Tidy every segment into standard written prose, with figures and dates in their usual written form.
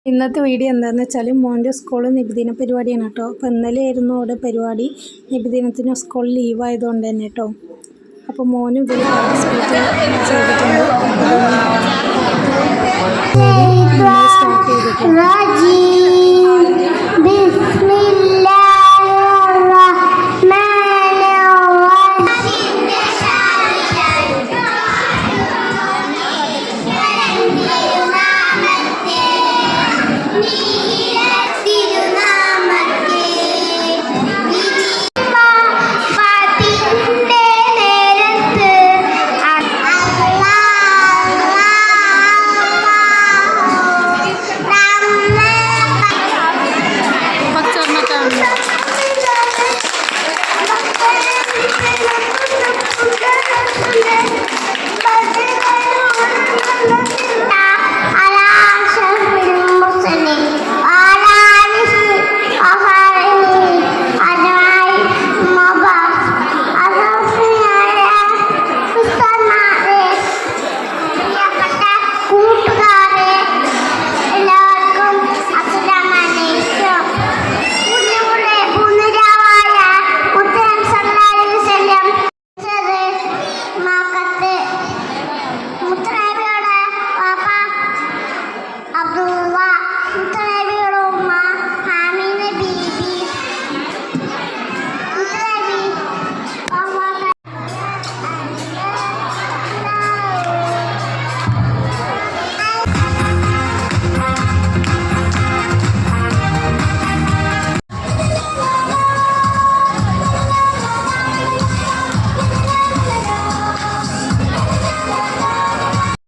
ഇന്നത്തെ വീഡിയോ എന്താണെന്ന് വെച്ചാൽ മോൻ്റെ സ്കൂളിൽ നിബിദിന പരിപാടിയാണ് കേട്ടോ. അപ്പോൾ ഇന്നലെയായിരുന്നു അവിടെ പരിപാടി. നിബിദിനത്തിന് സ്കൂളിൽ ലീവ് ആയതുകൊണ്ട് തന്നെ കേട്ടോ. അപ്പോൾ മോനും ഇതിൽ പാർട്ടിസിപ്പേറ്റ് ചെയ്തിട്ടുണ്ട്. സ്റ്റാർട്ട് ചെയ്തിട്ടുണ്ട്.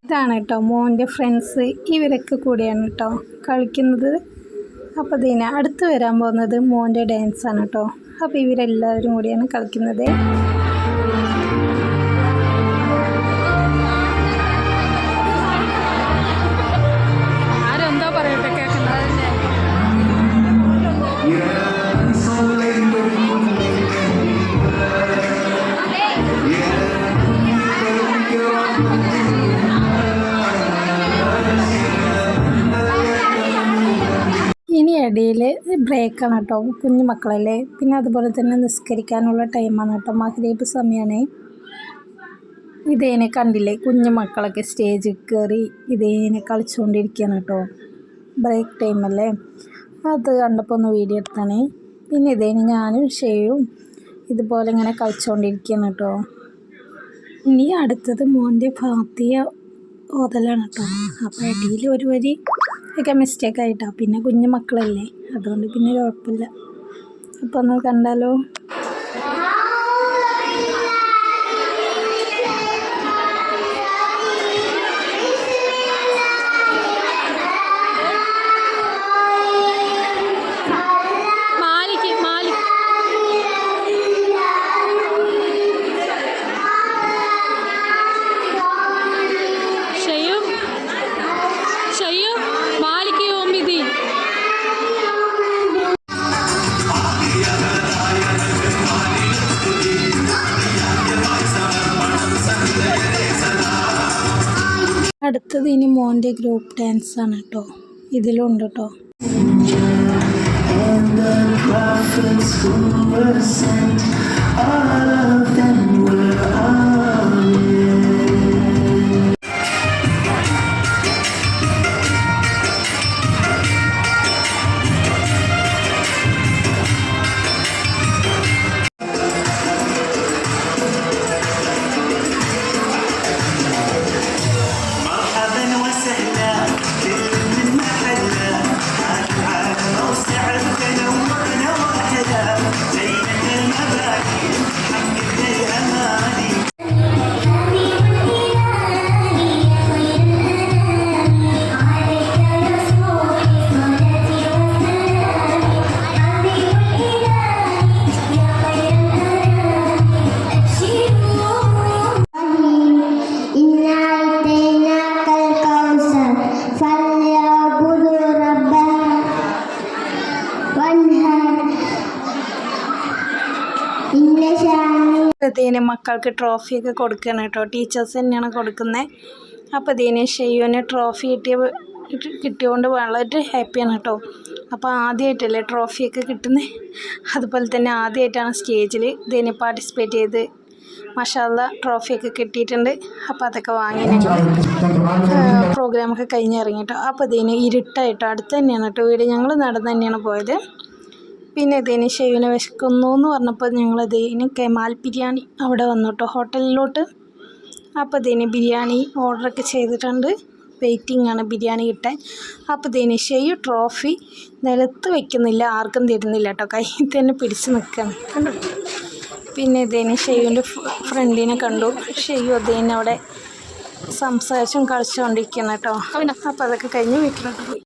ഇതാണ് കേട്ടോ മോൻ്റെ ഫ്രണ്ട്സ്. ഇവരൊക്കെ കൂടിയാണ് കേട്ടോ കളിക്കുന്നത്. അപ്പോൾ ഇതിന് അടുത്ത് വരാൻ പോകുന്നത് മോൻ്റെ ഡാൻസാണ് കേട്ടോ. അപ്പോൾ ഇവരെല്ലാവരും കൂടിയാണ് കളിക്കുന്നത്. ആരെന്താ പറയട്ടെ കേൾക്കുന്നതല്ലേ. ഇനി ഇടയിൽ ബ്രേക്കാണ് കേട്ടോ. കുഞ്ഞു മക്കളല്ലേ. പിന്നെ അതുപോലെ തന്നെ നിസ്കരിക്കാനുള്ള ടൈമാണ് കേട്ടോ. മഗ്‌രിബ് സമയമാണ്. ഇതേനെ കണ്ടില്ലേ, കുഞ്ഞു മക്കളൊക്കെ സ്റ്റേജിൽ കയറി ഇതേനെ കളിച്ചുകൊണ്ടിരിക്കുകയാണ് കേട്ടോ. ബ്രേക്ക് ടൈമല്ലേ. അത് കണ്ടപ്പോൾ ഒന്ന് വീഡിയോ എടുത്താണ്. പിന്നെ ഇതേനെ ഞാനും ഷെയും ഇതുപോലെ ഇങ്ങനെ കളിച്ചുകൊണ്ടിരിക്കുകയാണ് കേട്ടോ. ഇനി അടുത്തത് മോൻ്റെ ഫാത്തിഹ ഓതലാണ് കേട്ടോ. അപ്പോൾ ഇടയിൽ ഒരു വരി ഒക്കെ മിസ്റ്റേക്ക് ആയിട്ടാണ്. പിന്നെ കുഞ്ഞു മക്കളല്ലേ, അതുകൊണ്ട് പിന്നെ കുഴപ്പമില്ല. അപ്പോൾ ഒന്ന് കണ്ടാലോ. അടുത്തത് ഇനി മോൻ്റെ ഗ്രൂപ്പ് ഡാൻസാണ് കേട്ടോ. ഇതിലുണ്ട് കേട്ടോ. ഇതിന് മക്കൾക്ക് ട്രോഫിയൊക്കെ കൊടുക്കണം കേട്ടോ. ടീച്ചേഴ്സ് തന്നെയാണ് കൊടുക്കുന്നത്. അപ്പോൾ ഇതിന് ഷെയ്യുവിന് ട്രോഫി കിട്ടിയ കിട്ടിയതുകൊണ്ട് വളരെ ഹാപ്പിയാണ് കേട്ടോ. അപ്പോൾ ആദ്യമായിട്ടല്ലേ ട്രോഫിയൊക്കെ കിട്ടുന്നത്. അതുപോലെ തന്നെ ആദ്യമായിട്ടാണ് സ്റ്റേജിൽ ഇതിന് പാർട്ടിസിപ്പേറ്റ് ചെയ്ത് മാഷാഅല്ലാ ട്രോഫിയൊക്കെ കിട്ടിയിട്ടുണ്ട്. അപ്പോൾ അതൊക്കെ വാങ്ങി ഞങ്ങൾ പ്രോഗ്രാമൊക്കെ കഴിഞ്ഞിറങ്ങി കേട്ടോ. അപ്പോൾ ഇതിന് ഇരുട്ടായിട്ടോ, അടുത്ത് തന്നെയാണ് കേട്ടോ വീട്. ഞങ്ങൾ നടന്ന് തന്നെയാണ് പോയത്. പിന്നെ ഇതിന് ഷെയ്വിനെ വിശക്കുന്നു എന്ന് പറഞ്ഞപ്പോൾ ഞങ്ങൾ ഇതിന് കെമാൽ ബിരിയാണി അവിടെ വന്നു കേട്ടോ, ഹോട്ടലിലോട്ട്. അപ്പോൾ ഇതിന് ബിരിയാണി ഓർഡറൊക്കെ ചെയ്തിട്ടുണ്ട്. വെയിറ്റിംഗ് ആണ് ബിരിയാണി കിട്ടാൻ. അപ്പോൾ ഇതിന് ഷെയ്യു ട്രോഫി നിലത്ത് വയ്ക്കുന്നില്ല, ആർക്കും തരുന്നില്ല കേട്ടോ, കയ്യിൽ തന്നെ പിടിച്ച് നിൽക്കുകയാണ് കണ്ടോ. പിന്നെ ഇതിന് ഷെയ്യുവിൻ്റെ ഫ്രണ്ടിനെ കണ്ടു. ഷെയ്യു അതിന് അവിടെ സംസാരിച്ചും കളിച്ചുകൊണ്ടിരിക്കണം കേട്ടോ. അപ്പോൾ അതൊക്കെ കഴിഞ്ഞ് വീട്ടിലോട്ട് പോയി.